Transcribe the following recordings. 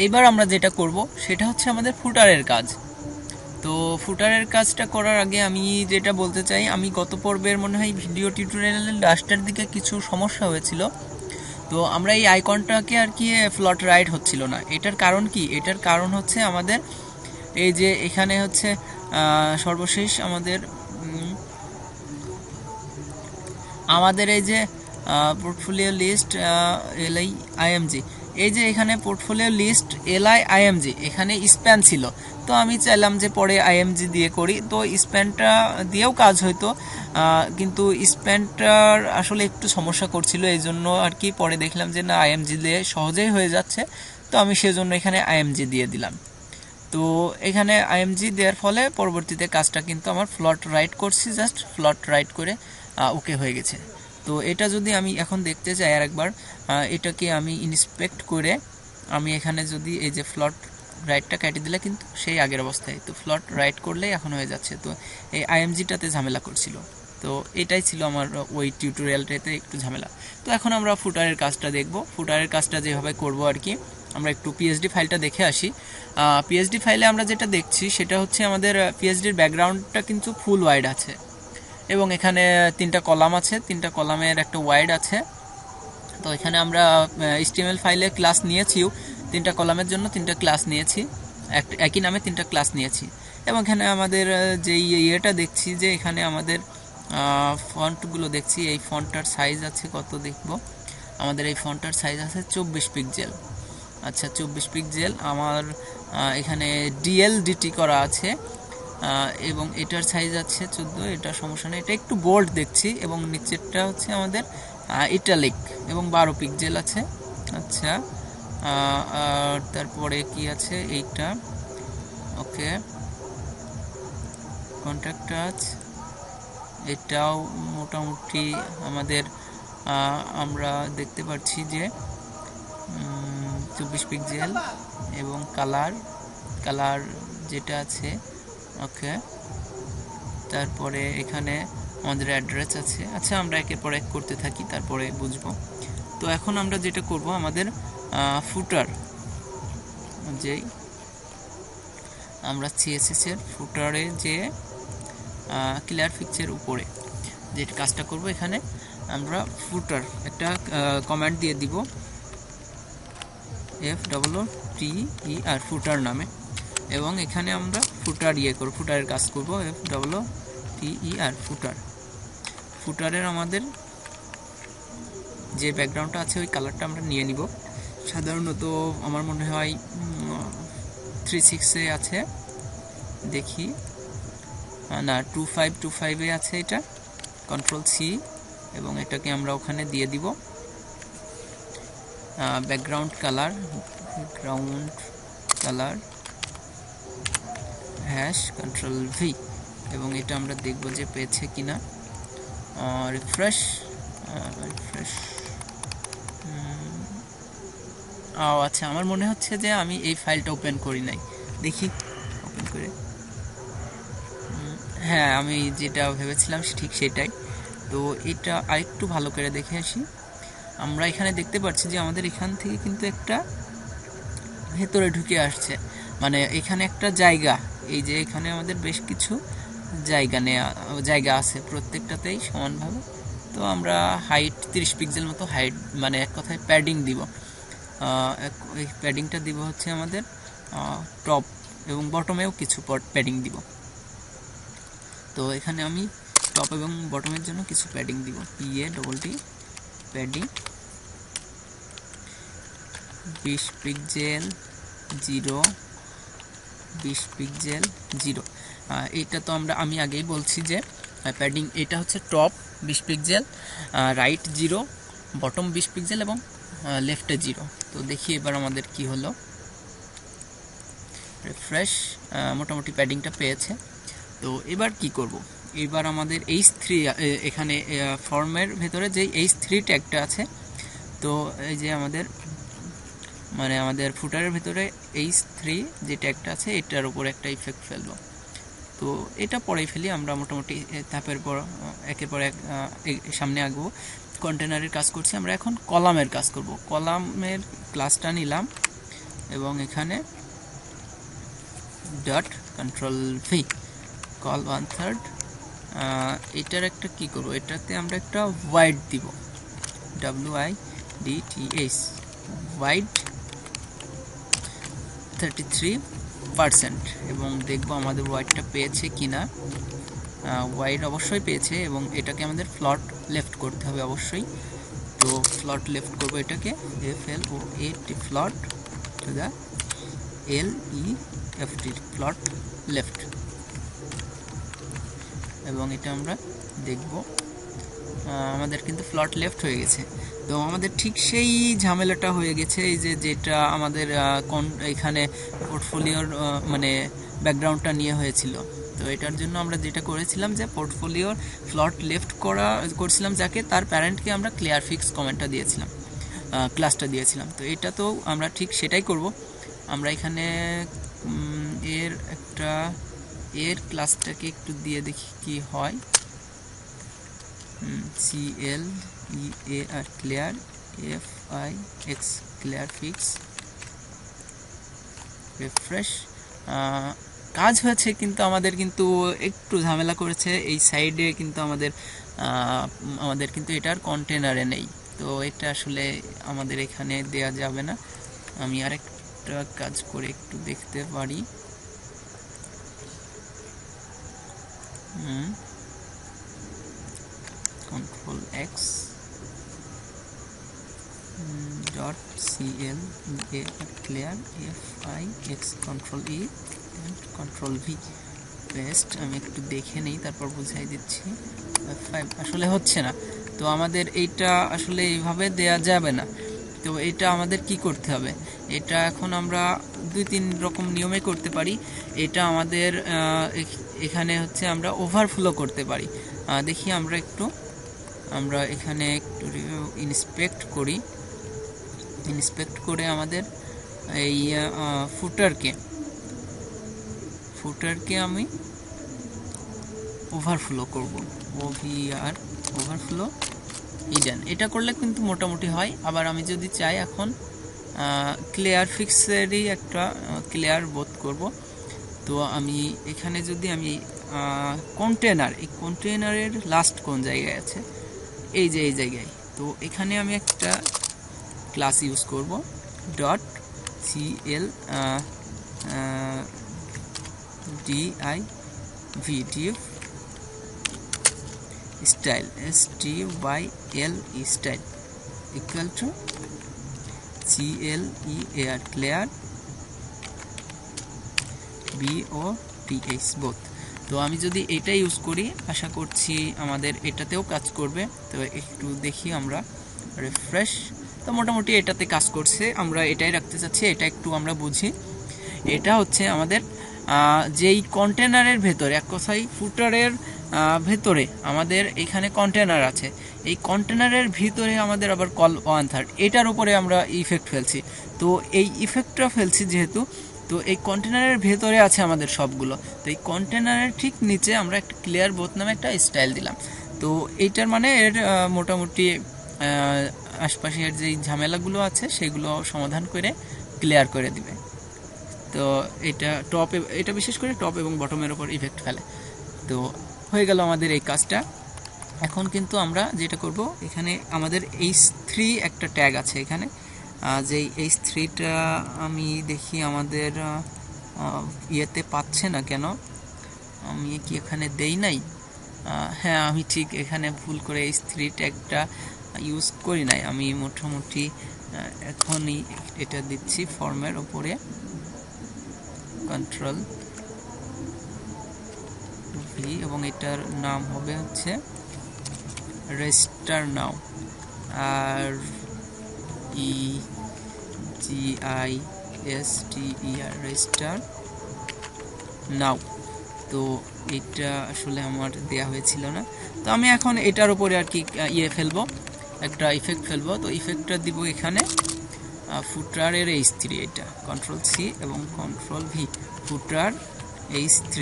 এবার আমরা যেটা করব সেটা হচ্ছে আমাদের ফুটারের কাজ। তো ফুটারের কাজটা করার আগে আমি যেটা বলতে চাই, আমি গত পর্বের মনে হয় ভিডিও টিউটোরিয়ালের লাস্টের দিকে কিছু সমস্যা হয়েছিল। তো আমরা এই আইকনটাকে আর কি ফ্লট রাইট হচ্ছিল না। এটার কারণ কি? এটার কারণ হচ্ছে আমাদের এই যে এখানে হচ্ছে সর্বশেষ আমাদের এই যে পোর্টফোলিও লিস্ট এলআই আইএমজি, এই যে এখানে পোর্টফোলিও লিস্ট এলআই আইএমজি, এখানে স্প্যান ছিল। তো আমি চাইলাম যে পরে আইএমজি দিয়ে করি, তো স্প্যানটা দিয়েও কাজ হইতো, কিন্তু স্প্যানটার আসলে একটু সমস্যা করছিল, এই জন্য আর কি পরে দেখলাম যে না, আইএমজি দিয়ে সহজেই হয়ে যাচ্ছে। তো আমি সেজন্য এখানে আইএমজি দিয়ে দিলাম। তো এখানে আইএমজি দেওয়ার ফলে পরবর্তীতে কাজটা কিন্তু আমার ফ্লট রাইট করছি, জাস্ট ফ্লট রাইট করে ওকে হয়ে গেছে। তো এটা যদি আমি এখন দেখতে চাই আর একবার, এটাকে আমি ইন্সপেক্ট করে আমি এখানে যদি এই যে ফ্লট রাইটটা কেটে দিলে কিন্তু সেই আগের অবস্থায়, তো ফ্লট রাইট করলেই এখন হয়ে যাচ্ছে। তো এই আইএমজিটাতে ঝামেলা করছিল। তো এটাই ছিল আমার ওই টিউটোরিয়ালটাতে একটু ঝামেলা। তো এখন আমরা ফুটারের কাজটা দেখব। ফুটারের কাজটা যেভাবে করব আর কি, আমরা একটু পিএইচডি ফাইলটা দেখে আসি। পিএইচডি ফাইলে আমরা যেটা দেখছি সেটা হচ্ছে আমাদের পিএইচডির ব্যাকগ্রাউন্ডটা কিন্তু ফুল ওয়াইড আছে, এবং এখানে 3টা কলাম আছে, 3টা কলামের একটা ওয়াইড আছে। তো এখানে আমরা HTML ফাইলে ক্লাস নিয়েছিও, 3টা কলামের জন্য 3টা ক্লাস নিয়েছি, একই নামে 3টা ক্লাস নিয়েছি। এবং এখানে আমাদের যে ইয়েটা দেখছি, যে এখানে আমাদের ফন্টগুলো দেখছি, এই ফন্টটার সাইজ আছে কত দেখব। আমাদের এই ফন্টটার সাইজ আছে 24 পিক্সেল। আচ্ছা, 24 পিক্সেল। আমার এখানে ডিএলডিটি করা আছে, এবং এটার সাইজ আছে 14। এটা সমস্যা নেই, এটা একটু বোল্ড দেখছি। এবং নিচেরটা হচ্ছে আমাদের ইটালিক, এবং 12 পিক্সেল আছে। আচ্ছা, আর তারপরে কি আছে এইটা, ওকে, কন্ট্যাক্ট টাচ, এটাও মোটামুটি আমাদের আমরা দেখতে পাচ্ছি যে 24 পিক্সেল। এবং কালার যেটা আছে, ওকে। তারপরে এখানে আমাদের অ্যাড্রেস আছে। আচ্ছা, আমরা একের পর এক করতে থাকি, তারপরে বুঝবো। তো এখন আমরা যেটা করব, আমাদের ফুটার, যেই আমরা সিএসএস এর ফুটারে যে ক্লিয়ার পিকচার উপরে যে কাজটা করব, এখানে আমরা ফুটার একটা কমান্ড দিয়ে দিব, FTTER ফুটার নামে। এবং এখানে আমরা ফুটার করব, ফুটারের কাজ করব, FTTER ফুটারের আমাদের যে ব্যাকগ্রাউন্ডটা আছে ওই কালারটা আমরা নিয়ে নিব। সাধারণত আমার মনে হয় 3.6 আছে, দেখি, না 2.5 আছে, এটা Ctrl+C, এবং এটাকে আমরা ওখানে দিয়ে দিব ব্যাকগ্রাউন্ড কালার #Ctrl+V, এবং এটা আমরা দেখব যে পেয়েছে কিনা। রিফ্রেশ, আচ্ছা, আমার মনে হচ্ছে যে আমি এই ফাইলটা ওপেন করি নাই, দেখি ওপেন করে। হ্যাঁ, আমি যেটা ভেবেছিলাম ঠিক সেটাই। তো এটা আরেকটু ভালো করে দেখে আসি। আমরা এখানে দেখতে পাচ্ছি যে আমাদের এখান থেকে কিন্তু একটা ভেতরে ঢুকে আসছে, মানে এখানে একটা জায়গা, এই যে এখানে আমাদের বেশ কিছু জায়গা আছে প্রত্যেকটাতেই সমানভাবে। তো আমরা হাইট 30 পিক্সেল মতো হাইট, মানে এক কথায় প্যাডিং দিব। এই প্যাডিংটা দিব হচ্ছে আমাদের টপ এবং বটমেও কিছু প্যাডিং দিব। তো এখানে আমি টপ এবং বটমের জন্য কিছু প্যাডিং দিব, PADD প্যাডিং 20 পিক্সেল 0, 20 পিক্সেল 0। এটা তো আমি আগেই বলছি যে প্যাডিং এটা হচ্ছে top 20 pixel, right 0, bottom 20 pixel এবং লেফটে 0। তো দেখি এবার আমাদের কি হলো। রিফ্রেশ, মোটামুটি প্যাডিংটা পেয়েছে। তো এবার কি করব, এবার আমাদের H3 এখানে ফর্মের ভেতরে যে H3 ট্যাগটা আছে, তো এই যে আমাদের ফুটারের ভেতরে H3 যে ট্যাগটা আছে এটার উপর একটা ইফেক্ট ফেলবো। তো এটা পরেই ফেলি, আমরা মোটামুটি ধাপের পর একের পর এক সামনে আগবো। কন্টেনারের কাজ করছি, আমরা এখন কলামের কাজ করব। কলামের ক্লাসটা নিলাম, এবং এখানে ডট কন্ট্রোল ভি কল 1/3 এটার একটা কি করব, এটাতে আমরা একটা ওয়াইড দিব, WIDTH ওয়াইড 33% এবং দেখব আমাদের ওয়াইডটা পেয়েছে কিনা। ওয়াইড অবশ্যই পেয়েছে এবং এটাকে আমাদের ফ্লট লেফট করতে হবে অবশ্যই। তো ফ্লট লেফট করব এটাকে FLOAT ফ্লট টু দ্য LEFT ফ্লট লেফট এবং এটা আমরা দেখব আমাদের কিন্তু ফ্লট লেফট হয়ে গেছে। তো আমাদের ঠিক সেই ঝামেলাটা হয়ে গেছে, এই যে যেটা আমাদের এখানে পোর্টফোলিওর মানে ব্যাকগ্রাউন্ডটা নিয়ে হয়েছিল। তো এটার জন্য আমরা যেটা করেছিলাম যে পোর্টফোলিওর ফ্লট লেফট করছিলাম যাকে, তার প্যারেন্টকে আমরা ক্লিয়ার ফিক্স কমেন্টটা দিয়েছিলাম, ক্লাসটা দিয়েছিলাম। তো এটা তো আমরা ঠিক সেটাই করব। আমরা এখানে এর ক্লাসটাকে একটু দিয়ে দেখি কি হয়। CLEAR clear FIX clear fix refresh. কাজ হয়েছে, কিন্তু আমাদের কিন্তু একটু ঝামেলা করেছে এই সাইডে, কিন্তু আমাদের কিন্তু এটার কন্টেনারে নেই। তো এটা আসলে আমাদের এখানে দেয়া যাবে না। আমি আরেকটা কাজ করে একটু দেখতে পারি। Control X .CLEAR clear FIX Control E and Control V paste. আমি একটু দেখে নেই তারপর বুঝাই দিচ্ছি। আসলে হচ্ছে না, তো আমাদের এইটা আসলে এইভাবে দেয়া যাবে না। তো এটা আমাদের কি করতে হবে, এটা এখন আমরা 2-3 রকম নিয়মে করতে পারি। এটা আমাদের এখানে হচ্ছে আমরা ওভারফ্লো করতে পারি। দেখি আমরা এখানে একটু ইন্সপেক্ট করে আমাদের এই ফুটারকে আমি ওভারফ্লো করব, OVR ওভারফ্লো ইডেন। এটা করলে কিন্তু মোটামুটি হয়। আবার আমি যদি চাই এখন ক্লিয়ার ফিক্সেরই একটা ক্লিয়ার বোধ করব, তো আমি এখানে যদি আমি কন্টেনার, এই কন্টেনারের লাস্ট কোন জায়গায় আছে, এই যে এই জায়গায়, তো এখানে আমি একটা ক্লাস ইউজ করব .CL div style STYLE style equal to CLEAR clear BOTH both। তো আমি যদি এটা ইউজ করি, আশা করছি আমাদের এটাতেও কাজ করবে। তো একটু দেখি আমরা রিফ্রেশ। তো মোটামুটি এটাতে কাজ করছে, আমরা এটাই রাখতে চাচ্ছি। এটা একটু আমরা বুঝি। এটা হচ্ছে আমাদের যেই কন্টেনারের ভেতরে, এক কথায় ফুটারের ভেতরে আমাদের এখানে কন্টেনার আছে, এই কন্টেনারের ভিতরে আমাদের আবার কল 1/3, এটার উপরে আমরা ইফেক্ট ফেলছি। তো এই ইফেক্টটা ফেলছি যেহেতু, তো এই কন্টেনারের ভেতরে আছে আমাদের সবগুলো। তো এই কন্টেনারের ঠিক নিচে আমরা একটা ক্লিয়ার বোথ নামে একটা স্টাইল দিলাম। তো এইটার মানে এর মোটামুটি আশপাশের যেই ঝামেলাগুলো আছে সেগুলো সমাধান করে ক্লিয়ার করে দিবে। তো এটা বিশেষ করে টপ এবং বটমের উপর ইফেক্ট ফেলে। তো হয়ে গেল আমাদের এই কাজটা। এখন কিন্তু আমরা যেটা করব, এখানে আমাদের H3 একটা ট্যাগ আছে এখানে, যেই H3টা আমি দেখি আমাদের ইয়েতে পাচ্ছে না কেন, আমি কি এখানে দেই নাই? হ্যাঁ, আমি ঠিক এখানে ভুল করে H3 ট্যাগটা ইউজ করি নাই। আমি মোটামুটি এখনই এটা দিচ্ছি ফর্মের উপরে, কন্ট্রোল ভি, এবং এটার নাম হবে হচ্ছে রেজিস্টার নাও, আর EGISTER রেজিস্টার নাও। তো এটা আসলে আমার দেয়া হয়েছিল না, তো আমি এখন এটার উপরে আর কি ফেলবো, একটা ইফেক্ট ফেলবো। তো ইফেক্টটা দিব এখানে ফুটারের H3, এটা কন্ট্রোল C এবং কন্ট্রোল V, ফুটার H3,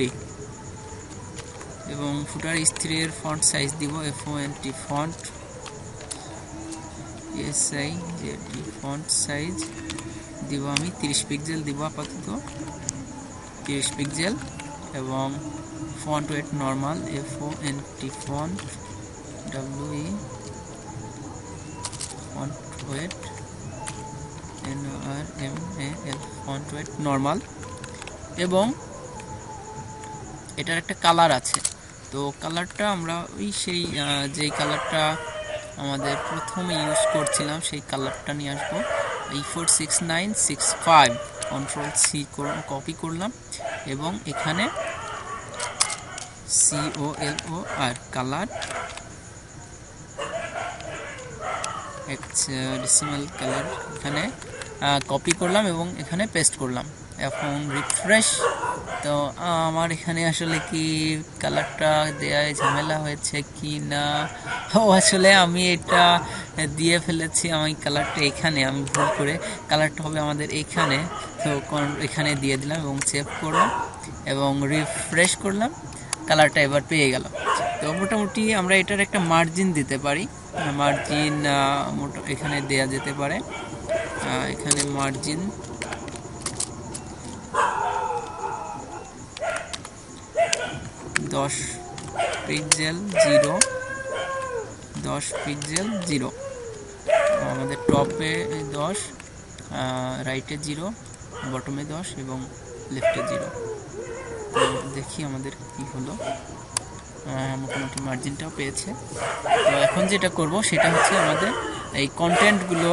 এবং ফুটার H3 এর ফন্ট সাইজ দিব FONT font SIZ font size দিব আমি 30 পিক্সেল দিব আপাতত, 30 পিক্সেল। এবং font wait normal, FONT font WE font wait NORMAL font wait normal. এবং এটার একটা কালার আছে, তো কালারটা আমরা ওই সেই যেই কালারটা আমাদের প্রথমে ইউজ করছিলাম সেই কালারটা নিয়ে আসবো। E46965 Ctrl+C কপি করলাম এবং এখানে COLOR কালার ডেসিমাল কালার এখানে কপি করলাম এবং এখানে পেস্ট করলাম। এখন রিফ্রেশ। তো আমার এখানে আসলে কি কালারটা দেওয়ায় ঝামেলা হয়েছে কি না, আসলে আমি এটা দিয়ে ফেলেছি। আমি কালারটা এখানে আমি ভুল করে, কালারটা হবে আমাদের এইখানে, তো এখানে দিয়ে দিলাম এবং সেভ করলাম এবং রিফ্রেশ করলাম, কালারটা এবার পেয়ে গেল। তো মোটামুটি আমরা এটার একটা মার্জিন দিতে পারি, মার্জিন এখানে দেয়া যেতে পারে। এখানে মার্জিন 10 পিক্সেল 0, 10 পিক্সেল 0, আমাদের টপে 10, রাইটে 0, বটমে 10 এবং লেফটে 0। তো দেখি আমাদের কি হলো। মোটামুটি মার্জিনটাও পেয়েছে। তো এখন যেটা করব সেটা হচ্ছে আমাদের এই কন্টেন্টগুলো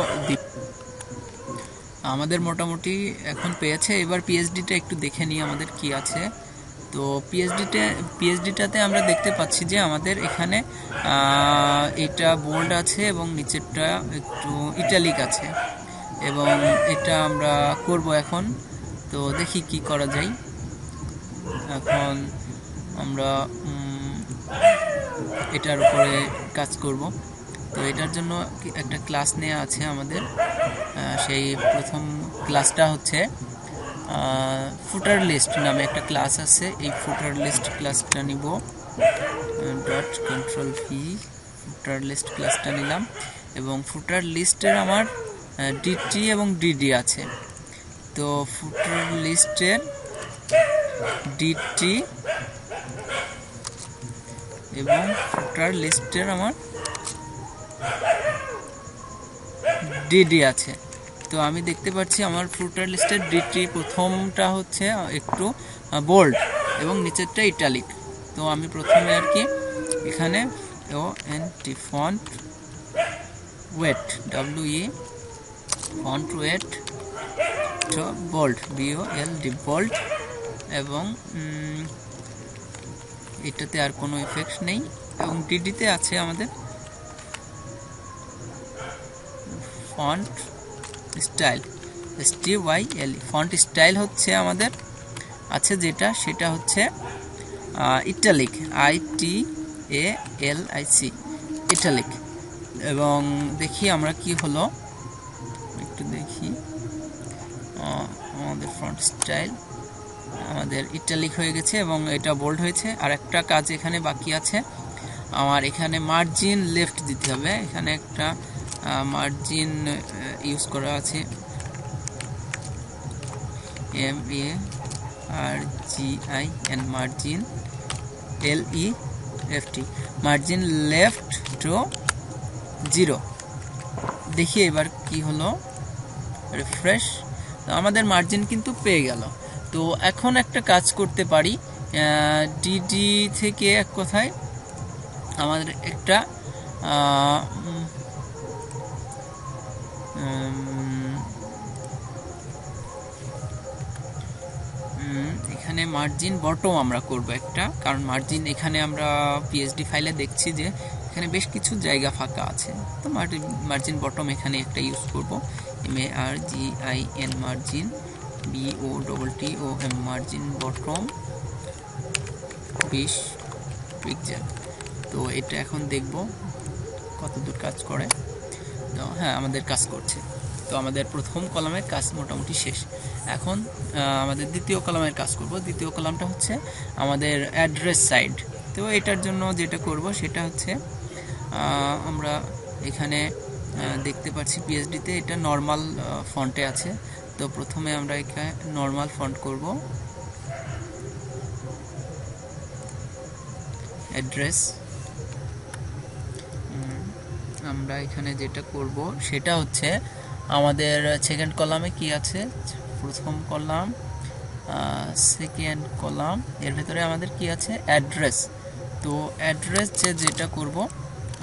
আমাদের মোটামুটি এখন পেয়েছে। এবার পিএইচডিটা একটু দেখে নিই আমাদের কি আছে। তো পিএইচডিটাতে আমরা দেখতে পাচ্ছি যে আমাদের এখানে এটা বোল্ড আছে এবং নিচেরটা একটু ইটালিক আছে, এবং এটা আমরা করব এখন। তো দেখি কি করা যায়। এখন আমরা এটার উপরে কাজ করব। তো এটার জন্য একটা ক্লাস নেওয়া আছে আমাদের। সেই প্রথম ক্লাসটা হচ্ছে ফুটার লিস্ট নামে একটা ক্লাস আছে। এই ফুটার লিস্ট ক্লাসটা নিব, .Ctrl+V ফুটার লিস্ট ক্লাসটা নিলাম এবং ফুটার লিস্টের আমার DT এবং DD আছে। তো ফুটার লিস্টের DT এবং ফুটার লিস্টের আমার DD আছে। তো আমি দেখতে পাচ্ছি আমার ফুটার লিস্টের DT প্রথমটা হচ্ছে একটু বোল্ড এবং নিচেরটা ইটালিক। তো আমি প্রথমে আর কি এখানে FONT font weight WE font weight bold BOLD bold, এবং এটাতে আর কোনো ইফেক্ট নেই। এবং ডিডিতে আছে আমাদের font style STYL। Font style হচ্ছে আমাদের আছে যেটা, সেটা হচ্ছে ইটালিক ITALIC ইটালিক। এবং দেখি আমরা কি হলো, একটু দেখি। আমাদের ফন্ট স্টাইল আমাদের ইটালিক হয়ে গেছে এবং এটা বোল্ড হয়েছে। আর একটা কাজ এখানে বাকি আছে আমার, এখানে মার্জিন লেফট দিতে হবে। এখানে একটা মার্জিন ইউজ করা আছে MARGIN margin LEFT margin left to 0। দেখি এবার কি হলো, রিফ্রেশ। আমাদের মার্জিন কিন্তু পেয়ে গেল। তো এখন একটা কাজ করতে পারি, ডিডি থেকে এক কথায় আমাদের একটা এখানে মার্জিন বটম আমরা করব একটা, কারণ মার্জিন এখানে আমরা পিএইচডি ফাইলে দেখছি যে এখানে বেশ কিছু জায়গা ফাঁকা আছে। তো মার্জিন বটম এখানে একটা ইউজ করব, MARGIN margin BOTTOM margin bottom 20 pixel. তো এটা এখন দেখব কতদূর কাজ করে। তো হ্যাঁ, আমাদের কাজ করছে। তো আমাদের প্রথম কলামের কাজ মোটামুটি শেষ। এখন আমাদের দ্বিতীয় কলামের কাজ করব। দ্বিতীয় কলামটা হচ্ছে আমাদের অ্যাড্রেস সাইড। তো এটার জন্য যেটা করব সেটা হচ্ছে আমরা এখানে দেখতে পাচ্ছি পিএইচডিতে এটা নর্মাল ফন্টে আছে। তো প্রথমে আমরা এখানে নর্মাল ফন্ট করব, অ্যাড্রেস। আমরা এখানে যেটা করব সেটা হচ্ছে আমাদের সেকেন্ড কলামে কি আছে, প্রথম কলাম সেকেন্ড কলাম, এর ভেতরে আমাদের কি আছে, অ্যাড্রেস। তো অ্যাড্রেস যেটা করব,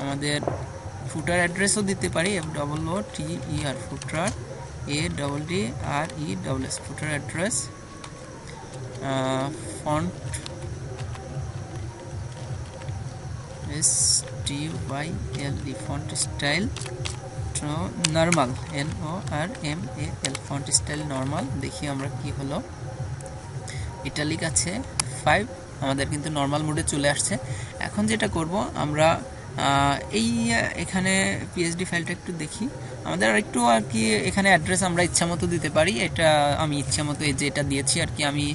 আমাদের ফুটার অ্যাড্রেসও দিতে পারি, FOOTER, footer ADDRESS, footer address. Font STYLE, font style normal, NORMAL, font style normal. দেখি আমরা কি হলো, ইটালিক আছে 5, আমাদের কিন্তু নরমাল মোডে চলে আসছে। এখন যেটা করব আমরা এই এখানে PSD ফাইলটা একটু দেখি, আমাদের আরেকটু আর কি এখানে অ্যাড্রেস আমরা ইচ্ছা মতো দিতে পারি। এটা আমি ইচ্ছা মতো এই যে এটা দিয়েছি আর কি, আমি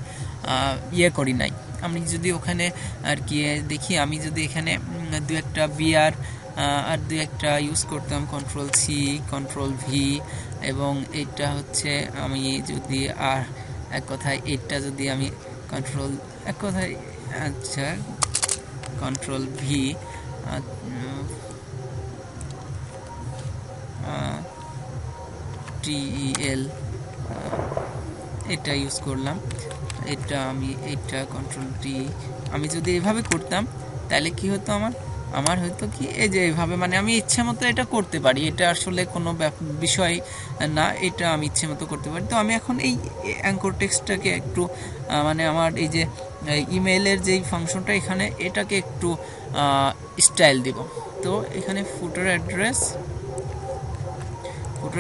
ইয়ে করি নাই। আমি যদি ওখানে আর কি দেখি, আমি যদি এখানে দু একটা BR আর দু একটা ইউজ করতাম, CTRL-C, CTRL-V, এবং এটা হচ্ছে আমি যদি আর এক কথায় এটা যদি আমি এক কথায় আচ্ছা CTRL-V, TEL এটা ইউজ করলাম, এটা আমি এটা CTRL-D, আমি যদি এভাবে করতাম তাহলে কি হতো, আমার হয়তো কি এই যে এইভাবে, মানে আমি ইচ্ছে মতো এটা করতে পারি, এটা আসলে কোনো বিষয় না, এটা আমি ইচ্ছে মতো করতে পারি। তো আমি এখন এই অ্যাঙ্কর টেক্সটটাকে একটু মানে আমার এই যে ইমেইলের যেই ফাংশনটা এখানে, এটাকে একটু স্টাইল দিব। তো এখানে ফুটার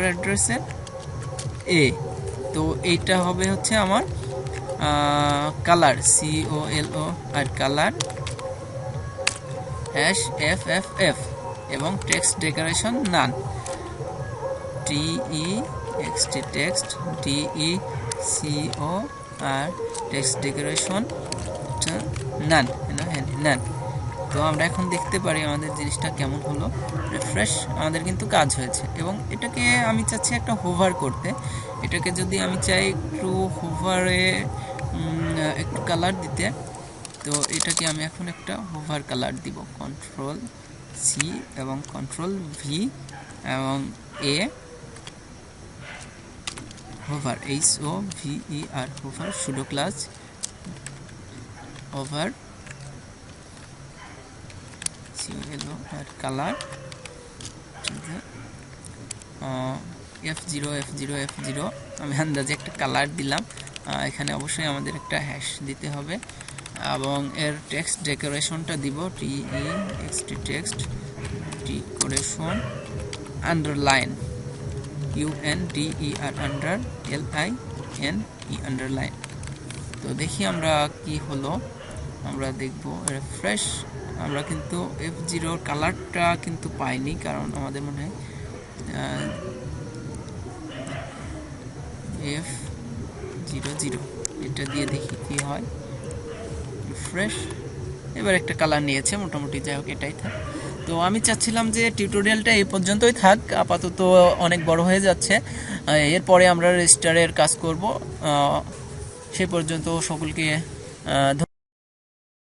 অ্যাড্রেসের এ, তো এইটা হবে হচ্ছে আমার কালার, COLO, আর কালার #FFF, এবং টেক্সট ডেকোরেশন নান, TEXT, টেক্সট DECO, আর টেক্সট ডেকোরেশন নান। তো আমরা এখন দেখতে পারি আমাদের জিনিসটা কেমন হলো, রিফ্রেশ, আমাদের কিন্তু কাজ হয়েছে। এবং এটাকে আমি চাচ্ছি একটা হোভার করতে, এটাকে যদি আমি চাই একটু হোভারে একটু কালার দিতে, তো এটাকে আমি এখন একটা হোভার কালার দিব, CTRL-C এবং CTRL-V এবং A, hover, HOVER, hover, pseudo class hover, COLO, আর কালার F0, আমি আন্দাজে একটা কালার দিলাম। এখানে অবশ্যই আমাদের একটা হ্যাশ দিতে হবে, এবং এর টেক্সট ডেকোরেশনটা দিব TEXT, text decoration underline, UNDER, LINE, underline. তো দেখি আমরা কি হলো, আমরা দেখব রিফ্রেশ, আমরা কিন্তু F0 কালারটা কিন্তু পাইনি, কারণ আমাদের মনে হয় F00, এটা দিয়ে দেখি কি হয়, রিফ্রেশ, এবার একটা কালার নিয়েছে মোটামুটি, যাই হোক এটাই থাক। তো আমি চাচ্ছিলাম যে টিউটোরিয়ালটা এই পর্যন্তই থাক, আপাতত অনেক বড় হয়ে যাচ্ছে, এরপরে আমরা রেজিস্টারের কাজ করব। সে পর্যন্ত সকলকে